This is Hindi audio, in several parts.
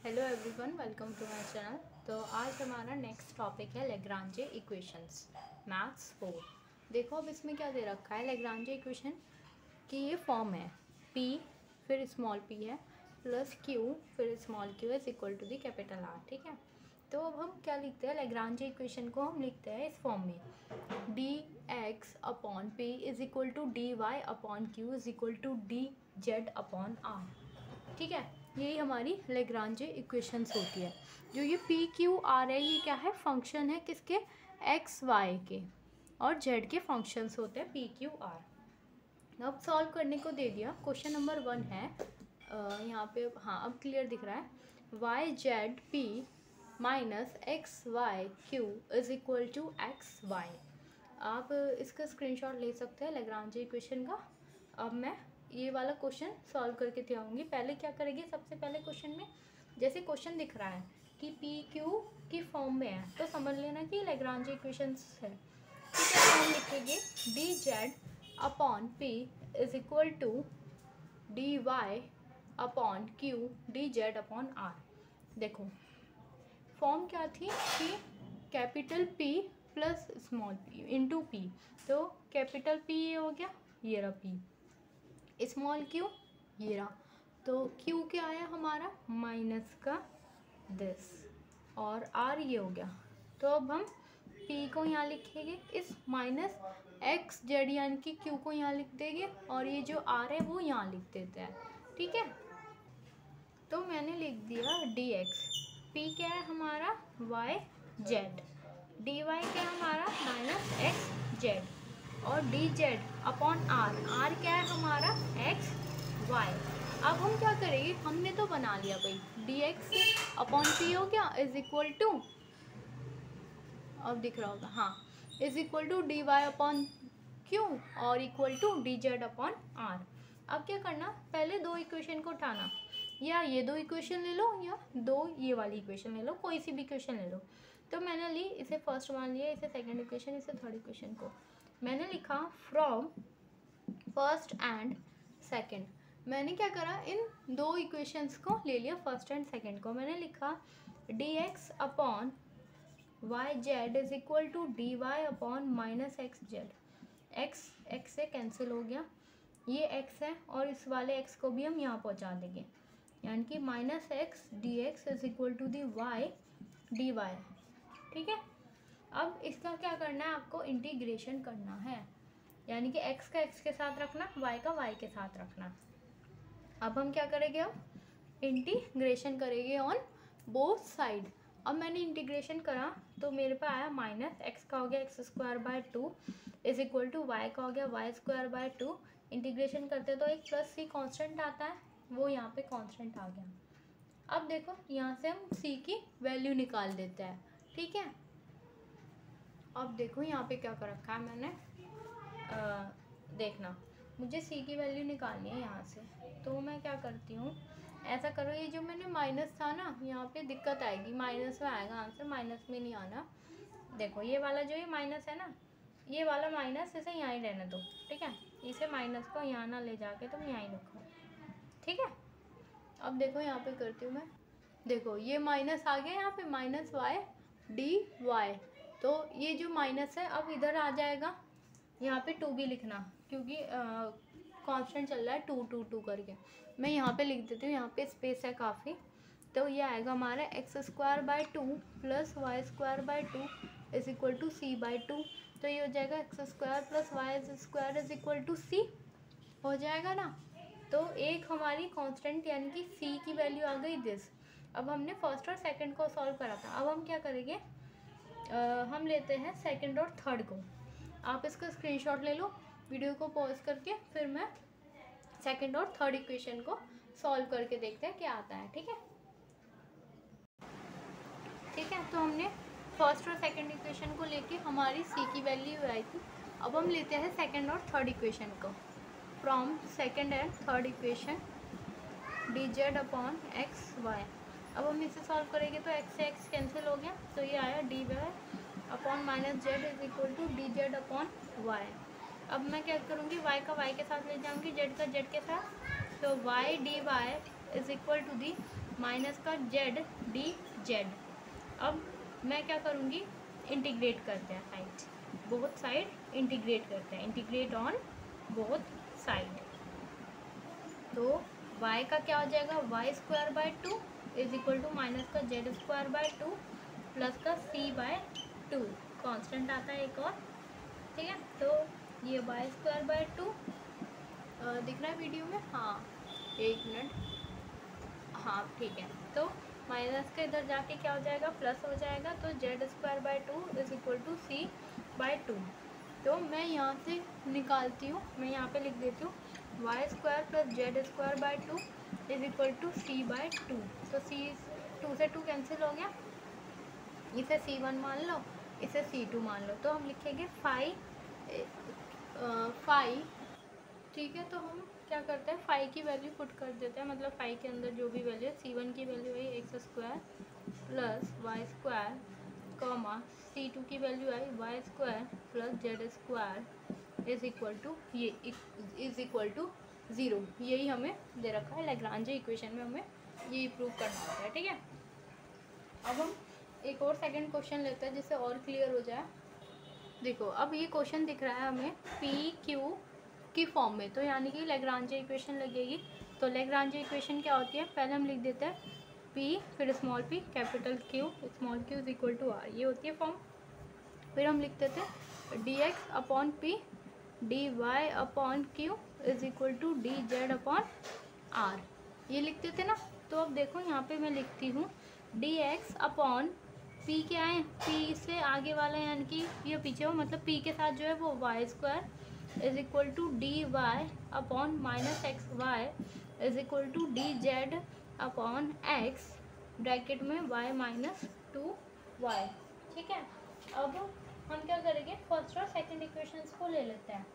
Hello everyone, welcome to my channel. तो आज हमारा नेक्स्ट टॉपिक है लेग्रांजे इक्वेशंस, मैथ्स 4। देखो अब इसमें क्या दे रखा है लेग्रांजे इक्वेशन की ये फॉर्म है P फिर स्मॉल p है प्लस Q फिर small q is equal to the capital R। ठीक है, तो अब हम क्या लिखते हैं, लेग्रांजे इक्वेशन को हम लिखते हैं इस फॉर्म में dx upon p is equal to dy upon q is equal to dz upon r। ठीक है, यही हमारी लेग्रांजे इक्वेशंस होती है। जो ये पी क्यू आर है, ये क्या है, फंक्शन है किसके, एक्स वाई के, और जेड के फंक्शंस होते हैं पी क्यू आर। अब सॉल्व करने को दे दिया। क्वेश्चन नंबर 1 है यहाँ पे, हाँ अब क्लियर दिख रहा है। Y Z P minus x Y Q is equal to X Y. आप इसका स्क्रीनशॉट ले सकते हैं लेग्रांजे इक्वेशन का। अब मैं ये वाला क्वेश्चन सॉल्व करके दिखाऊंगी। पहले क्या करेंगे, सबसे पहले क्वेश्चन में जैसे क्वेश्चन दिख रहा है कि पी क्यू की फॉर्म में है, तो समझ लेना कि लेग्रांजे इक्वेशंस है। ठीक है, तो हम लिखेंगे D Z upon P is equal to D Y upon Q D Z upon R. देखो फॉर्म क्या थी कि capital P plus small P into P, तो कैपिटल पी ये हो गया, ये रहा पी, स्मॉल क्यू ये रहा, तो क्यू क्या आया हमारा माइनस का दिस, और आर ये हो गया। तो अब हम पी को यहाँ लिखेंगे इस माइनस एक्स जेड यानी कि क्यू को यहाँ लिख देंगे, और ये जो आर है वो यहाँ लिख देते हैं। ठीक है, तो मैंने लिख दिया डी एक्स, पी क्या है हमारा वाई जेड, डी वाई क्या है हमारा माइनस एक्स जेड, और D Z upon R, R क्या है हमारा एक्स वाई। अब हम क्या करेंगे, हमने तो बना लिया भाई, डी एक्स अपॉन पी हो गया इज इक्वल टू, अब दिख रहा होगा, हाँ, is equal to D Y upon Q और equal to D Z upon R. अब क्या करना, पहले दो इक्वेशन को उठाना, या ये दो इक्वेशन ले लो या दो ये वाली इक्वेशन ले लो, कोई सी भी इक्वेशन ले लो। तो मैंने ली इसे फर्स्ट मान लिया, इसे सेकंड इक्वेशन, इसे थर्ड इक्वेशन को मैंने लिखा फ्रॉम फर्स्ट एंड सेकंड। मैंने क्या करा, इन दो इक्वेशंस को ले लिया, फर्स्ट एंड सेकंड को। मैंने लिखा D x upon Y Z is equal to D Y upon minus X Z. X X से कैंसिल हो गया, ये एक्स है और इस वाले एक्स को भी हम यहाँ पहुँचा देंगे, यानी कि minus X D X is equal to the Y D Y. ठीक है, अब इसका क्या करना है, आपको इंटीग्रेशन करना है, यानी कि x का x के साथ रखना, y का y के साथ रखना। अब हम क्या करेंगे, हम इंटीग्रेशन करेंगे ऑन बोथ साइड। अब मैंने इंटीग्रेशन करा तो मेरे पे आया माइनस एक्स का हो गया X square by 2 is equal to Y का हो गया वाई स्क्वायर बाय 2। इंटीग्रेशन करते तो एक प्लस सी कॉन्स्टेंट आता है, वो यहाँ पे कॉन्स्टेंट आ गया। अब देखो यहाँ से हम c की वैल्यू निकाल देते हैं। ठीक है, अब देखो यहाँ पे क्या कर रखा है मैंने, देखना, मुझे c की वैल्यू निकालनी है यहाँ से, तो मैं क्या करती हूँ, ऐसा करो, ये जो मैंने माइनस था ना, यहाँ पे दिक्कत आएगी, माइनस में आएगा आंसर, माइनस में नहीं आना। देखो ये वाला जो ये माइनस है ना, ये वाला माइनस इसे यहाँ ही रहने दो। ठीक है, इसे माइनस को यहाँ ना ले जाके तुम यहाँ ही रखो। ठीक है, अब देखो यहाँ पे करती हूँ मैं, देखो ये माइनस आ गया यहाँ पे, माइनस वाई डी वाई, तो ये जो माइनस है अब इधर आ जाएगा, यहाँ पे 2 भी लिखना क्योंकि कांस्टेंट चल रहा है 2 2 2 करके। मैं यहाँ पे लिख देती हूँ, यहाँ पे स्पेस है काफ़ी, तो ये आएगा हमारा X square by 2 plus Y square by 2 is equal to C by 2। तो ये हो जाएगा X square plus Y square is equal to C, हो जाएगा ना। तो एक हमारी कांस्टेंट यानी कि सी की वैल्यू आ गई दिस। अब हमने फर्स्ट और सेकंड को सॉल्व करा था, अब हम क्या करेंगे, हम लेते हैं सेकंड और थर्ड को। आप इसका स्क्रीनशॉट ले लो वीडियो को पॉज करके, फिर मैं सेकंड और थर्ड इक्वेशन को सॉल्व करके देखते हैं क्या आता है। ठीक है, ठीक है, तो हमने फर्स्ट और सेकंड इक्वेशन को लेके हमारी सी की वैल्यू आई थी। अब हम लेते हैं सेकंड और थर्ड इक्वेशन को। From second and third equation D Z upon X Y. अब हम इसे सॉल्व करेंगे तो एक्स से एक्स कैंसिल हो गया, तो ये आया D Y upon minus Z is equal to D Z upon Y. अब मैं क्या करूँगी, y का y के साथ ले जाऊँगी, z का z के साथ, तो y dy is equal to the minus का जेड डी जेड। अब मैं क्या करूँगी, इंटीग्रेट करते हैं साइड, बोथ साइड इंटीग्रेट करते हैं, इंटीग्रेट ऑन बोथ साइड। तो y का क्या हो जाएगा, Y square by 2 is equal to minus का जेड स्क्वायर बाय 2 प्लस का c बाय 2, कॉन्स्टेंट आता है एक और, ठीक है। तो ये वाई स्क्वायर बाय 2 दिख रहा है वीडियो में, हाँ एक मिनट, हाँ ठीक है। तो माइनस के इधर जाके क्या हो जाएगा, प्लस हो जाएगा, तो Z square by 2 is equal to C by 2। तो मैं यहाँ से निकालती हूँ, मैं यहाँ पे लिख देती हूँ Y square plus Z square by 2 is equal to C by 2। तो सी 2 से 2 कैंसिल हो गया, इसे C1 मान लो, इसे C2 मान लो। तो हम लिखेंगे फाई, ठीक है। तो हम क्या करते हैं, फाई की वैल्यू पुट कर देते हैं, मतलब फाई के अंदर जो भी वैल्यू है, C1 की वैल्यू है X square plus Y square comma C2 की वैल्यू है Y square plus Z square is equal to, ये इज इक्वल टू 0। यही हमें दे रखा है लैग्रांज इक्वेशन में, हमें ये प्रूव करना होता है, ठीक है। अब हम एक और सेकंड क्वेश्चन लेते हैं जिससे और क्लियर हो जाए। देखो अब ये क्वेश्चन दिख रहा है हमें पी क्यू की फॉर्म में, तो यानी कि लैग्रांज इक्वेशन लगेगी। तो लैग्रांज इक्वेशन क्या होती है, पहले हम लिख देते हैं पी फिर small P capital Q small Q is equal to R, ये होती है फॉर्म। फिर हम लिख देते हैं D x upon P D Y upon Q is equal to D Z upon R, ये लिख देते ना। तो अब देखो यहाँ पे मैं लिखती हूँ डी एक्स अपॉन पी क्या है, पी से आगे वाला यानी कि ये पीछे हो, मतलब पी के साथ जो है वो Y square is equal to D Y upon minus x Y is equal to D Z upon X bracket में वाई माइनस 2y, ठीक है। अब हम क्या करेंगे, फर्स्ट और सेकंड इक्वेशंस को ले लेते हैं।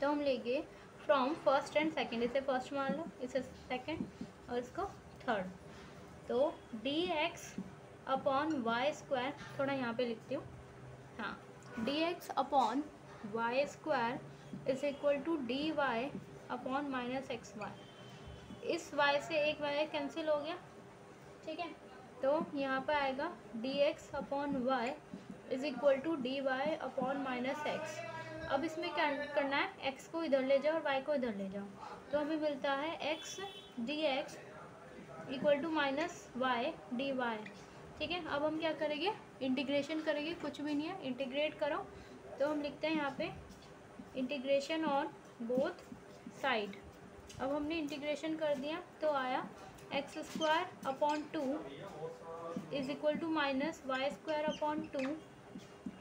तो हम लेंगे फ्रॉम फर्स्ट एंड सेकंड, इसे फर्स्ट मान लो, इसे सेकंड और इसको थर्ड। तो d x upon y square, थोड़ा यहाँ पे लिखती हूँ, हाँ, d x upon y square is equal to D Y upon minus x y. इस y से एक y कैंसिल हो गया, ठीक है। तो यहाँ पर आएगा d x upon y is equal to D Y upon minus x. अब इसमें क्या करना है, x को इधर ले जाओ और y को इधर ले जाओ, तो हमें मिलता है x d x equal to minus y D Y, ठीक है। अब हम क्या करेंगे, इंटीग्रेशन करेंगे, कुछ भी नहीं है, इंटीग्रेट करो। तो हम लिखते हैं यहाँ पे इंटीग्रेशन ऑन बोथ साइड। अब हमने इंटीग्रेशन कर दिया तो आया x square upon 2 is equal to minus y square upon 2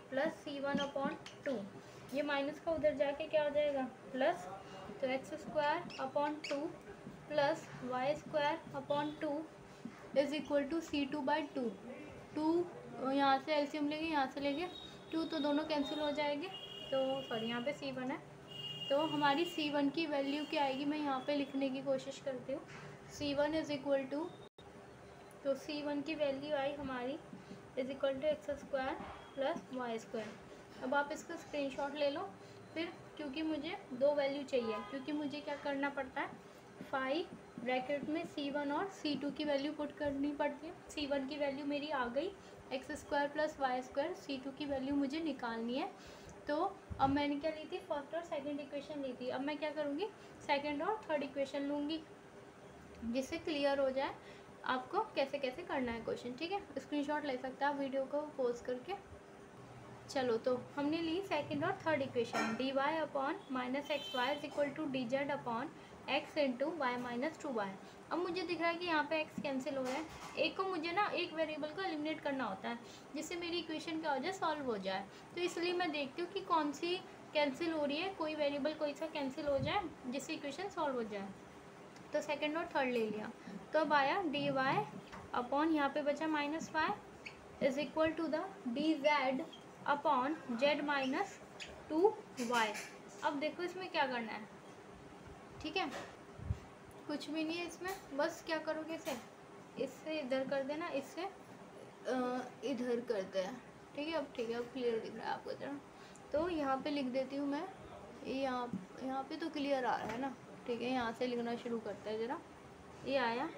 plus C1 upon 2। ये माइनस का उधर जाके क्या हो जाएगा, प्लस। तो x square upon 2 plus Y square upon 2 is equal to C2 by 2। 2 यहाँ से एलसीएम लेंगे, यहाँ से लेंगे 2, तो दोनों कैंसिल हो जाएंगे। तो सॉरी यहाँ पे C1 है, तो हमारी C1 की वैल्यू क्या आएगी, मैं यहाँ पे लिखने की कोशिश करती हूँ। C1 इज इक्वल टू, तो C1 की वैल्यू आई हमारी is equal to x square plus Y square. अब आप इसका स्क्रीनशॉट ले लो फिर, क्योंकि मुझे दो वैल्यू चाहिए, क्योंकि मुझे क्या करना पड़ता है, फाई ब्रैकेट में C1 और C2 की वैल्यू पुट करनी पड़ती है। C1 की वैल्यू मेरी आ गई x square plus Y square, C2 की वैल्यू मुझे निकालनी है। तो अब मैंने क्या ली थी, फर्स्ट और सेकंड इक्वेशन ली थी। अब मैं क्या करूँगी, सेकंड और थर्ड इक्वेशन लूँगी, जिससे क्लियर हो जाए आपको कैसे कैसे करना है क्वेश्चन, ठीक है। स्क्रीनशॉट ले सकते हैं आप वीडियो को पॉज करके। चलो तो हमने ली सेकंड और third equation, d Y upon minus x Y is equal to D Z upon x into y minus 2y। अब मुझे दिख रहा है कि यहाँ पे x कैंसिल हो रहा है, एक को मुझे ना एक वेरिएबल को एलिमिनेट करना होता है जिससे मेरी इक्वेशन क्या हो जाए, सॉल्व हो जाए। तो इसलिए मैं देखती हूँ कि कौन सी कैंसिल हो रही है, कोई वेरिएबल कोई सा कैंसिल हो जाए जिससे इक्वेशन सॉल्व हो जाए। तो सेकेंड और थर्ड ले लिया, तो अब आया डी वाई अपॉन यहाँ पे बचा minus y is equal to the d Z upon z minus 2y। अब देखो इसमें क्या करना है, ठीक है, कुछ भी नहीं है इसमें, बस क्या करोगे, इसे इससे इधर कर देना, इससे इधर करते हैं, ठीक है। अब ठीक है, अब क्लियर दिख रहा है आपको जरा। तो यहाँ पे लिख देती हूँ मैं, यहाँ पे तो क्लियर आ रहा है ना, ठीक है। यहाँ से लिखना शुरू करते हैं ज़रा, ये आया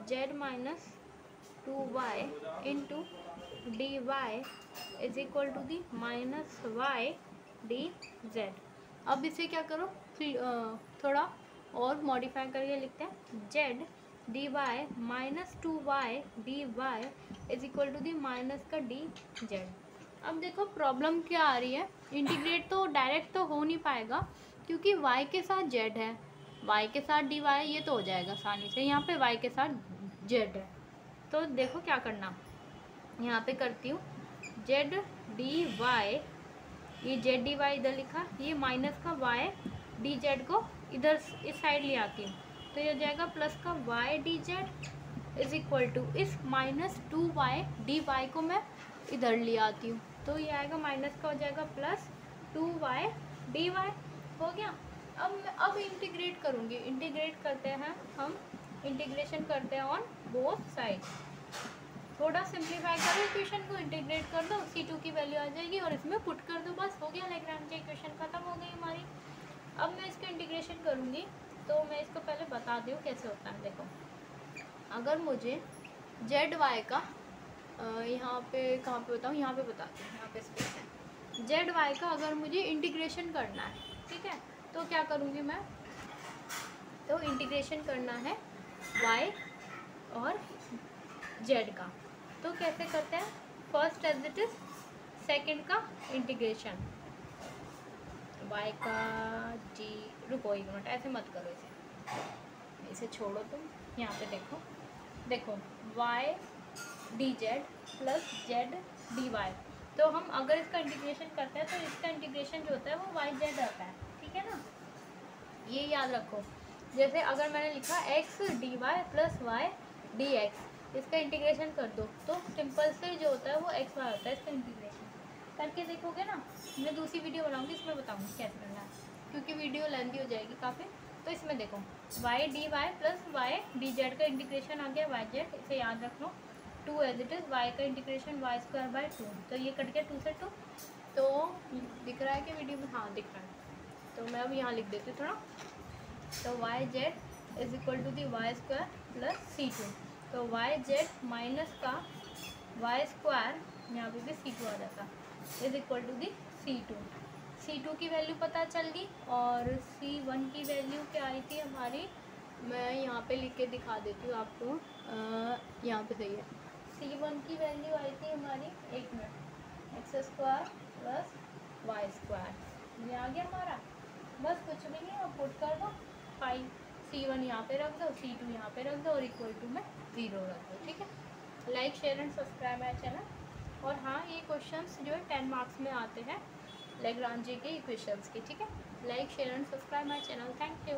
z minus 2y into d y is equal to the minus y d Z. अब इसे क्या करो, थोड़ा और मॉडिफाई करके लिखते हैं, z d y minus 2y d y is equal to the minus का डी जेड। अब देखो प्रॉब्लम क्या आ रही है, इंटीग्रेट तो डायरेक्ट तो हो नहीं पाएगा क्योंकि y के साथ z है, y के साथ dy ये तो हो जाएगा आसानी से, यहाँ पे y के साथ z है। तो देखो क्या करना, यहाँ पे करती हूँ जेड डी वाई, ये जेड डी वाई इधर लिखा, ये माइनस का y डी जेड को इधर इस साइड ले आती हूँ, तो ये हो जाएगा प्लस का y d z is equal to इस माइनस 2y डी वाई को मैं इधर ले आती हूँ, तो ये आएगा माइनस का हो जाएगा प्लस 2y डी वाई। हो गया। अब इंटीग्रेट करूँगी, इंटीग्रेट करते हैं हम, इंटीग्रेशन करते हैं ऑन बोथ साइड। थोड़ा सिंप्लीफाई करो इक्वेशन को, इंटीग्रेट कर दो, C2 की वैल्यू आ जाएगी और इसमें पुट कर दो, बस हो गया, लैग्रांज इक्वेशन खत्म हो गई हमारी। अब मैं इसका इंटीग्रेशन करूँगी, तो मैं इसको पहले बता दूँ कैसे होता है। देखो अगर मुझे जेड वाई का यहाँ पे कहाँ पे बताऊँ, यहाँ पे बताती हूँ, यहाँ पे स्पेस है, जेड वाई का अगर मुझे इंटीग्रेशन करना है, ठीक है, तो क्या करूँगी मैं, तो इंटीग्रेशन करना है y और z का, तो कैसे करते हैं, first as it is, second का इंटीग्रेशन y का जी, रुको एक मिनट, ऐसे मत करो, इसे छोड़ो तुम, यहाँ पे देखो y d z plus z d y, तो हम अगर इसका इंटीग्रेशन करते हैं तो इसका इंटीग्रेशन जो होता है वो वाई जेड आता है, ठीक है ना, ये याद रखो। जैसे अगर मैंने लिखा x d y plus y d x, इसका इंटीग्रेशन कर दो तो सिंपल से जो होता है वो एक्स वाई होता है, इसका इंटीग्रेशन करके देखोगे ना, मैं दूसरी वीडियो बनाऊंगी इसमें बताऊंगी कैसे करना है, क्योंकि वीडियो लेंथी हो जाएगी काफ़ी। तो इसमें देखो y D y plus y d z का इंटीग्रेशन आ गया वाई जेड, इसे याद रख लो, 2 एज इट इज़, वाई का इंटीग्रेशन वाई स्क्वायर बाय 2, तो ये कट गया 2 से 2, तो दिख रहा है कि वीडियो में, हाँ दिख रहा है, तो मैं अब यहाँ लिख देती हूँ थोड़ा, तो y Z is equal to the y square plus C2, तो वाई जेड माइनस का वाई स्क्वायर, यहाँ पे भी C2 आ जाता, is equal to the C2 की वैल्यू पता चल गई, और C1 की वैल्यू क्या आई थी हमारी, मैं यहाँ पे लिख के दिखा देती हूँ आपको, यहाँ पे सही है, C1 की वैल्यू आई थी हमारी, एक minute, x square plus Y square, ये आ गया हमारा, बस कुछ भी नहीं, अब पुट कर दो 5, C1 यहाँ पे रख दो, C2 यहाँ पे रख दो और इक्वल टू में 0 रख दो, ठीक है। Like share and subscribe my channel. और हाँ, ये क्वेश्चंस जो है 10 मार्क्स में आते हैं लैग्रांज के इक्वेशंस के, ठीक है। Like share and subscribe my channel, thank you.